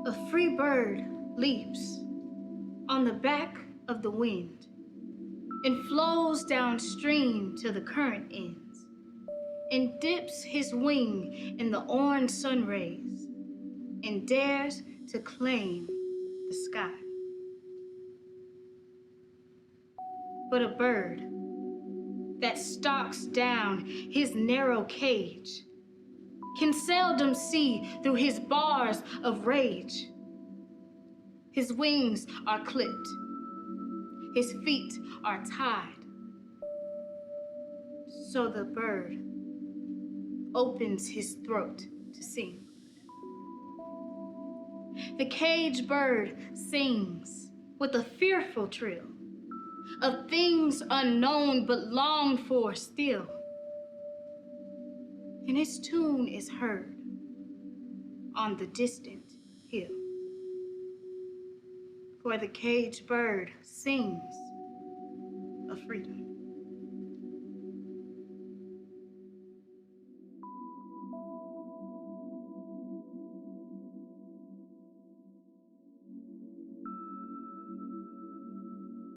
A free bird leaps on the back of the wind and flows downstream till the current ends, and dips his wing in the orange sun rays and dares to claim the sky. But a bird that stalks down his narrow cage can seldom see through his bars of rage. His wings are clipped, his feet are tied, so the bird opens his throat to sing. The caged bird sings with a fearful trill of things unknown but longed for still, and its tune is heard on the distant hill. For the caged bird sings of freedom.